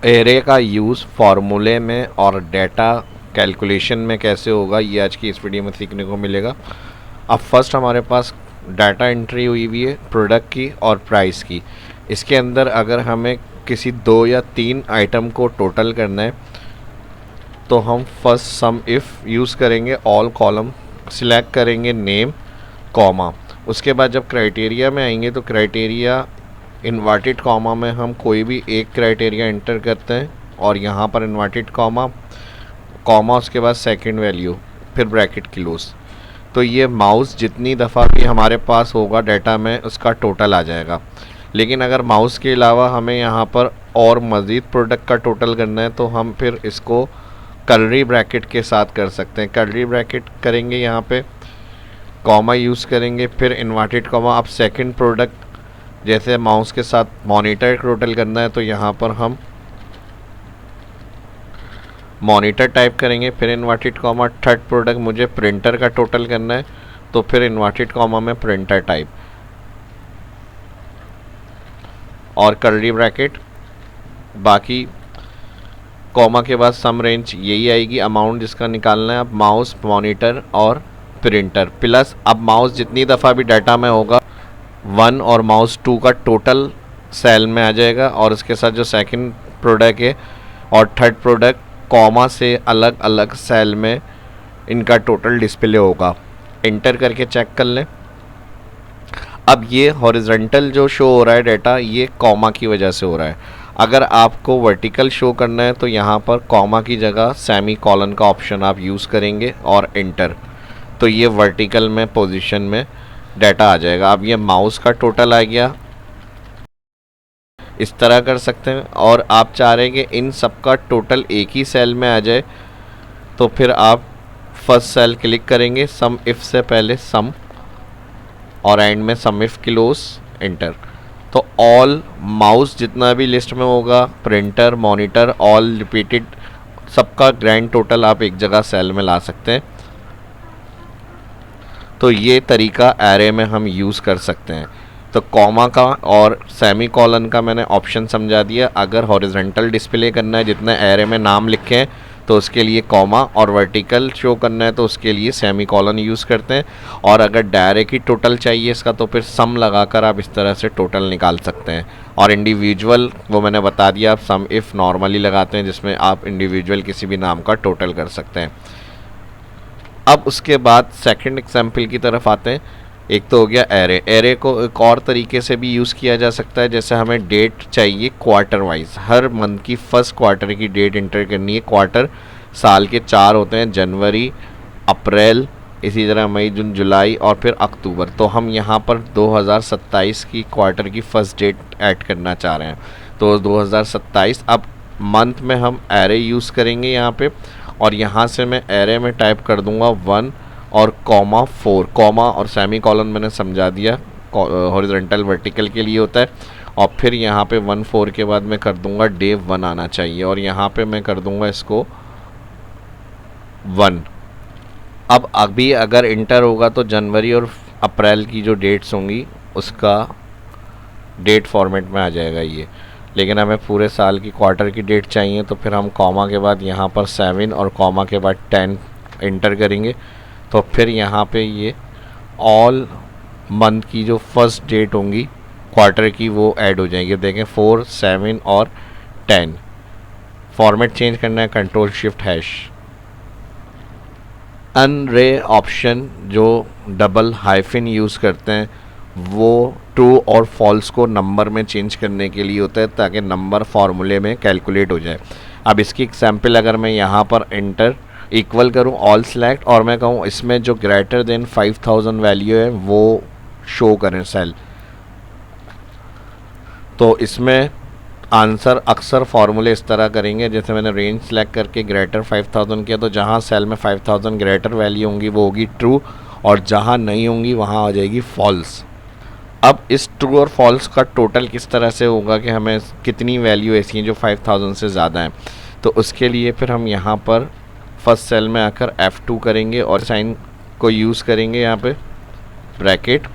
Array का use फार्मूले में और डेटा कैलकुलेशन में कैसे होगा, ये आज की इस वीडियो में सीखने को मिलेगा। अब फर्स्ट हमारे पास डाटा एंट्री हुई है प्रोडक्ट की और प्राइस की। इसके अंदर अगर हमें किसी 2 या 3 आइटम को टोटल करना है तो हम फर्स्ट सम इफ़ यूज़ करेंगे, ऑल कॉलम सिलेक्ट करेंगे, नेम कॉमा। उसके बाद जब क्राइटेरिया में आएंगे तो क्राइटेरिया इन्वर्टेड कॉमा में हम कोई भी एक क्राइटेरिया एंटर करते हैं और यहाँ पर इन्वर्टेड कॉमा कॉमा उसके बाद सेकंड वैल्यू फिर ब्रैकेट क्लोज। तो ये माउस जितनी दफ़ा भी हमारे पास होगा डाटा में उसका टोटल आ जाएगा। लेकिन अगर माउस के अलावा हमें यहाँ पर और मज़ीद प्रोडक्ट का टोटल करना है तो हम फिर इसको कर्ली ब्रैकेट के साथ कर सकते हैं। कर्ली ब्रैकेट करेंगे, यहाँ पे कॉमा यूज़ करेंगे, फिर इन्वर्टेड कॉमा। अब सेकंड प्रोडक्ट जैसे माउस के साथ मॉनिटर टोटल करना है तो यहाँ पर हम मॉनिटर टाइप करेंगे, फिर इन्वर्टेड कॉमा। थर्ड प्रोडक्ट मुझे प्रिंटर का टोटल करना है तो फिर इन्वर्टेड कॉमा में प्रिंटर टाइप और कर्ली ब्रैकेट। बाकी कॉमा के बाद सम रेंज यही आएगी, अमाउंट जिसका निकालना है। अब माउस, मॉनिटर और प्रिंटर प्लस अब माउस जितनी दफ़ा भी डाटा में होगा 1 और माउस 2 का टोटल सेल में आ जाएगा और उसके साथ जो सेकंड प्रोडक्ट है और थर्ड प्रोडक्ट कॉमा से अलग अलग सेल में इनका टोटल डिस्प्ले होगा। इंटर करके चेक कर लें। अब ये हॉरिजॉन्टल जो शो हो रहा है डाटा, ये कॉमा की वजह से हो रहा है। अगर आपको वर्टिकल शो करना है तो यहाँ पर कॉमा की जगह सेमी कॉलन का ऑप्शन आप यूज़ करेंगे और इंटर, तो ये वर्टिकल में पोजीशन में डाटा आ जाएगा। अब ये माउस का टोटल आ गया, इस तरह कर सकते हैं। और आप चाह रहे हैं कि इन सब का टोटल एक ही सेल में आ जाए तो फिर आप फर्स्ट सेल क्लिक करेंगे, सम इफ़ से पहले सम और एंड में सम इफ़ क्लोज, इंटर। तो ऑल माउस जितना भी लिस्ट में होगा, प्रिंटर, मॉनिटर, ऑल रिपीटेड, सबका ग्रैंड टोटल आप एक जगह सेल में ला सकते हैं। तो ये तरीका एरे में हम यूज़ कर सकते हैं। तो कॉमा का और सेमी कॉलन का मैंने ऑप्शन समझा दिया। अगर हॉरिजॉन्टल डिस्प्ले करना है, जितने एरे में नाम लिखे हैं, तो उसके लिए कॉमा, और वर्टिकल शो करना है तो उसके लिए सेमी कॉलन यूज़ करते हैं। और अगर डायरेक्ट ही टोटल चाहिए इसका तो फिर सम लगाकर आप इस तरह से टोटल निकाल सकते हैं। और इंडिविजुअल वो मैंने बता दिया, आप सम इफ़ नॉर्मली लगाते हैं जिसमें आप इंडिविजुअल किसी भी नाम का टोटल कर सकते हैं। अब उसके बाद सेकंड एग्जाम्पल की तरफ आते हैं। एक तो हो गया एरे। एरे को एक और तरीके से भी यूज़ किया जा सकता है, जैसे हमें डेट चाहिए क्वार्टर वाइज, हर मंथ की फर्स्ट क्वार्टर की डेट इंटर करनी है। क्वार्टर साल के 4 होते हैं, जनवरी, अप्रैल, इसी तरह मई, जून, जुलाई और फिर अक्टूबर। तो हम यहाँ पर 2027 की क्वार्टर की फर्स्ट डेट ऐड करना चाह रहे हैं तो 2027। अब मंथ में हम एरे यूज़ करेंगे यहाँ पे, और यहाँ से मैं एरे में टाइप कर दूँगा 1 और कॉमा 4। कॉमा और सेमी कॉलन मैंने समझा दिया, हॉरिजॉन्टल वर्टिकल के लिए होता है। और फिर यहाँ पे 1 4 के बाद मैं कर दूँगा डे 1 आना चाहिए, और यहाँ पे मैं कर दूँगा इसको 1। अब अभी अगर इंटर होगा तो जनवरी और अप्रैल की जो डेट्स होंगी उसका डेट फॉर्मेट में आ जाएगा ये। लेकिन हमें पूरे साल की क्वार्टर की डेट चाहिए तो फिर हम कॉमा के बाद यहाँ पर 7 और कॉमा के बाद 10 इंटर करेंगे। तो फिर यहाँ पे ये ऑल मंथ की जो फर्स्ट डेट होंगी क्वार्टर की वो ऐड हो जाएंगे। देखें 4, 7 और 10। फॉर्मेट चेंज करना है, कंट्रोल शिफ्ट हैश। अनरे ऑप्शन जो डबल हाइफिन यूज़ करते हैं वो ट्रू और फॉल्स को नंबर में चेंज करने के लिए होता है ताकि नंबर फार्मूले में कैलकुलेट हो जाए। अब इसकी एग्जांपल अगर मैं यहाँ पर इंटर इक्वल करूँ ऑल सेलेक्ट और मैं कहूँ इसमें जो ग्रेटर देन 5000 वैल्यू है वो शो करें सेल, तो इसमें आंसर अक्सर फार्मूले इस तरह करेंगे। जैसे मैंने रेंज सेलेक्ट करके ग्रेटर 5000 किया तो जहाँ सेल में 5000 ग्रेटर वैल्यू होंगी वो होगी ट्रू, और जहाँ नहीं होंगी वहाँ आ जाएगी फॉल्स। अब इस ट्रू और फॉल्स का टोटल किस तरह से होगा कि हमें कितनी वैल्यू ऐसी हैं जो 5000 से ज़्यादा हैं, तो उसके लिए फिर हम यहाँ पर फर्स्ट सेल में आकर F2 करेंगे और साइन को यूज़ करेंगे। यहाँ पे ब्रैकेट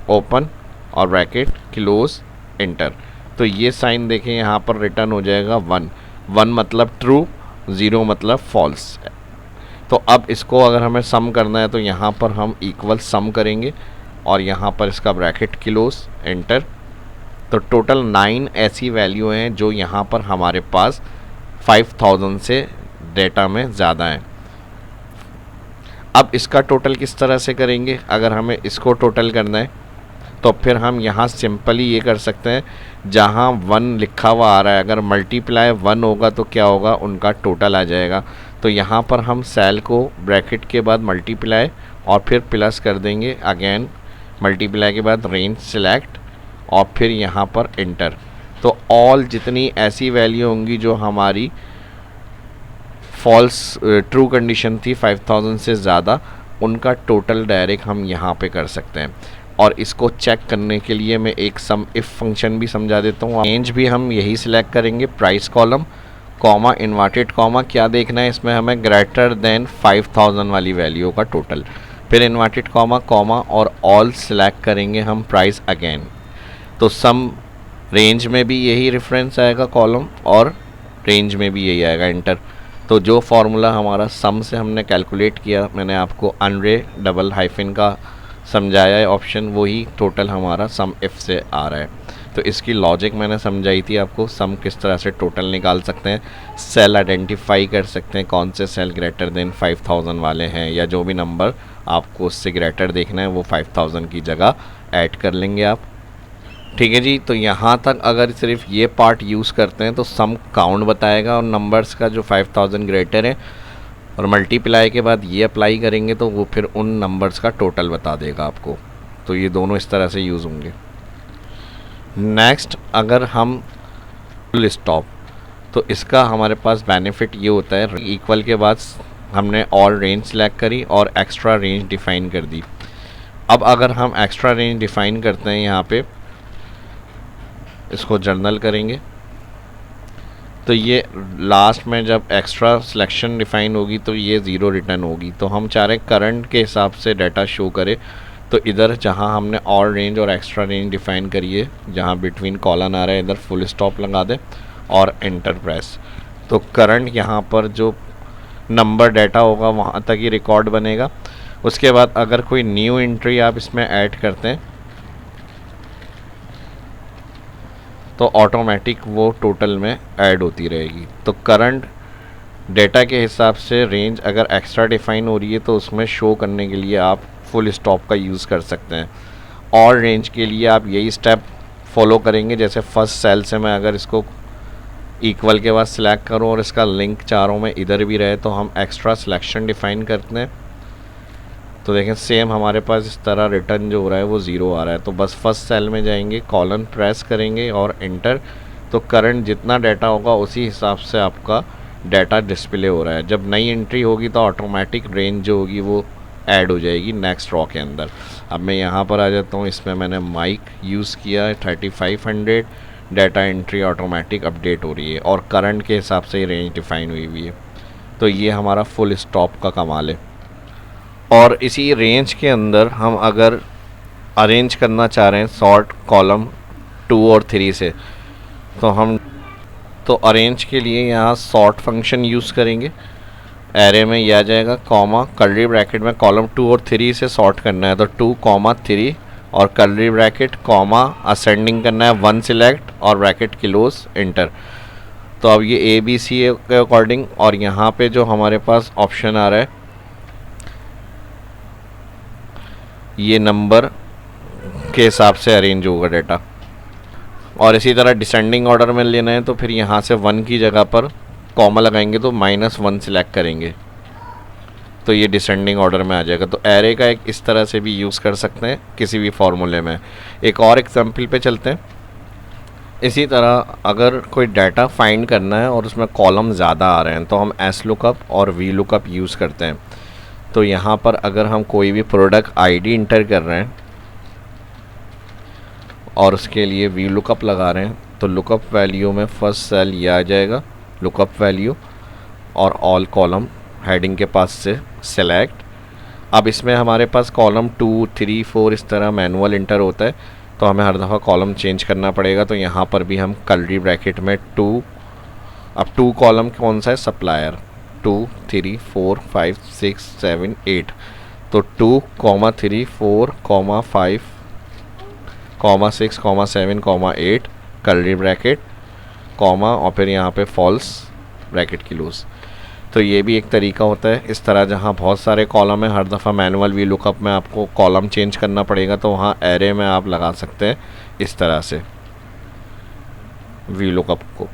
ओपन और ब्रैकेट क्लोज, इंटर। तो ये साइन देखें यहाँ पर रिटर्न हो जाएगा 1, 1 मतलब ट्रू, 0 मतलब फॉल्स। तो अब इसको अगर हमें सम करना है तो यहाँ पर हम इक्वल सम करेंगे और यहाँ पर इसका ब्रैकेट क्लोज, एंटर। तो टोटल 9 ऐसी वैल्यू हैं जो यहाँ पर हमारे पास 5000 से डेटा में ज़्यादा हैं। अब इसका टोटल किस तरह से करेंगे? अगर हमें इसको टोटल करना है तो फिर हम यहाँ सिंपली ये कर सकते हैं, जहाँ 1 लिखा हुआ आ रहा है अगर मल्टीप्लाई 1 होगा तो क्या होगा, उनका टोटल आ जाएगा। तो यहाँ पर हम सेल को ब्रैकेट के बाद मल्टीप्लाई और फिर प्लस कर देंगे, अगेन मल्टीप्लाई के बाद रेंज सिलेक्ट और फिर यहाँ पर इंटर। तो ऑल जितनी ऐसी वैल्यू होंगी जो हमारी फॉल्स ट्रू कंडीशन थी 5000 से ज़्यादा, उनका टोटल डायरेक्ट हम यहाँ पे कर सकते हैं। और इसको चेक करने के लिए मैं एक सम इफ़ फंक्शन भी समझा देता हूँ। रेंज भी हम यही सिलेक्ट करेंगे, price column, comma, inverted comma. क्या देखना है इसमें हमें? ग्रेटर देन 5000 वाली वैल्यू का टोटल, फिर इन्वर्टेड कॉमा, कॉमा और ऑल सिलेक्ट करेंगे हम प्राइस अगेन। तो सम रेंज में भी यही रेफरेंस आएगा कॉलम और रेंज में भी यही आएगा, एंटर। तो जो फार्मूला हमारा सम से हमने कैलकुलेट किया, मैंने आपको अनरे डबल हाइफिन का समझाया है ऑप्शन, वही टोटल हमारा सम इफ से आ रहा है। तो इसकी लॉजिक मैंने समझाई थी आपको, सम किस तरह से टोटल निकाल सकते हैं, सेल आइडेंटिफाई कर सकते हैं कौन से सेल ग्रेटर देन 5000 वाले हैं, या जो भी नंबर आपको उससे ग्रेटर देखना है वो 5000 की जगह ऐड कर लेंगे आप। ठीक है जी। तो यहाँ तक अगर सिर्फ ये पार्ट यूज़ करते हैं तो सम काउंट बताएगा और नंबर्स का जो 5000 ग्रेटर है, और मल्टीप्लाई के बाद ये अप्लाई करेंगे तो वो फिर उन नंबर्स का टोटल बता देगा आपको। तो ये दोनों इस तरह से यूज़ होंगे। नेक्स्ट, अगर हम फुल स्टॉप, तो इसका हमारे पास बेनिफिट ये होता है, इक्वल के बाद हमने ऑल रेंज सेलेक्ट करी और एक्स्ट्रा रेंज डिफ़ाइन कर दी। अब अगर हम एक्स्ट्रा रेंज डिफ़ाइन करते हैं यहाँ पे, इसको जर्नल करेंगे तो ये लास्ट में जब एक्स्ट्रा सिलेक्शन डिफ़ाइन होगी तो ये 0 रिटर्न होगी। तो हम चाह रहे हैं करंट के हिसाब से डाटा शो करे, तो इधर जहाँ हमने ऑल रेंज और एक्स्ट्रा रेंज डिफ़ाइन करी है, जहाँ बिटवीन कॉलन आ रहा है, इधर फुल स्टॉप लगा दें और एंटर प्रेस। तो करंट यहाँ पर जो नंबर डाटा होगा वहाँ तक ही रिकॉर्ड बनेगा। उसके बाद अगर कोई न्यू एंट्री आप इसमें ऐड करते हैं तो ऑटोमेटिक वो टोटल में ऐड होती रहेगी। तो करंट डेटा के हिसाब से रेंज अगर एक्स्ट्रा डिफ़ाइन हो रही है तो उसमें शो करने के लिए आप फुल स्टॉप का यूज़ कर सकते हैं। और रेंज के लिए आप यही स्टेप फॉलो करेंगे, जैसे फर्स्ट सेल से मैं अगर इसको इक्वल के बाद सिलेक्ट करूं और इसका लिंक चारों में इधर भी रहे तो हम एक्स्ट्रा सिलेक्शन डिफ़ाइन करते हैं। तो देखें सेम हमारे पास इस तरह रिटर्न जो हो रहा है वो 0 आ रहा है। तो बस फर्स्ट सेल में जाएंगे, कॉलन प्रेस करेंगे और एंटर। तो करंट जितना डाटा होगा उसी हिसाब से आपका डाटा डिस्प्ले हो रहा है। जब नई एंट्री होगी तो ऑटोमेटिक रेंज जो होगी वो ऐड हो जाएगी नेक्स्ट रॉ के अंदर। अब मैं यहाँ पर आ जाता हूँ, इसमें मैंने माइक यूज़ किया है 3500, डाटा एंट्री ऑटोमेटिक अपडेट हो रही है और करंट के हिसाब से ही रेंज डिफ़ाइन हुई हुई है। तो ये हमारा फुल स्टॉप का कमाल है। और इसी रेंज के अंदर हम अगर अरेंज करना चाह रहे हैं सॉर्ट कॉलम 2 और 3 से, तो हम अरेंज के लिए यहाँ सॉर्ट फंक्शन यूज़ करेंगे। एरे में यह आ जाएगा कॉमा कर्ली ब्रैकेट में कॉलम 2 और 3 से सॉर्ट करना है, तो 2, 3 और कर्ली ब्रैकेट कॉमा असेंडिंग करना है 1 सिलेक्ट और ब्रैकेट क्लोज एंटर। तो अब ये ABC के अकॉर्डिंग, और यहाँ पे जो हमारे पास ऑप्शन आ रहा है ये नंबर के हिसाब से अरेंज होगा डाटा। और इसी तरह डिसेंडिंग ऑर्डर में लेना है तो फिर यहाँ से 1 की जगह पर कॉमा लगाएंगे तो -1 सिलेक्ट करेंगे तो ये डिसेंडिंग ऑर्डर में आ जाएगा। तो एरे का एक इस तरह से भी यूज़ कर सकते हैं किसी भी फार्मूले में। एक और एग्जांपल पे चलते हैं। इसी तरह अगर कोई डाटा फाइंड करना है और उसमें कॉलम ज़्यादा आ रहे हैं तो हम एस लुकअप और वी लुकअप यूज़ करते हैं। तो यहाँ पर अगर हम कोई भी प्रोडक्ट आईडी इंटर कर रहे हैं और उसके लिए वी लुकअप लगा रहे हैं तो लुकअप वैल्यू में फर्स्ट सेल ये आ जाएगा लुकअप वैल्यू और ऑल कॉलम हेडिंग के पास से सेलेक्ट। अब इसमें हमारे पास कॉलम 2, 3, 4 इस तरह मैनुअल इंटर होता है। तो हमें हर दफ़ा कॉलम चेंज करना पड़ेगा। तो यहाँ पर भी हम कर्ली ब्रैकेट में 2, अब 2 कॉलम कौन सा है, सप्लायर, 2 3 4 5 6 7 8, तो 2 3 4 5 6 7 8 कर्ली ब्रैकेट कॉमा और फिर यहाँ पे फॉल्स ब्रैकेट की लूज़। तो ये भी एक तरीका होता है। इस तरह जहाँ बहुत सारे कॉलम है, हर दफ़ा मैनुअल वी लुकअप में आपको कॉलम चेंज करना पड़ेगा, तो वहाँ एरे में आप लगा सकते हैं इस तरह से वी लुकअप को।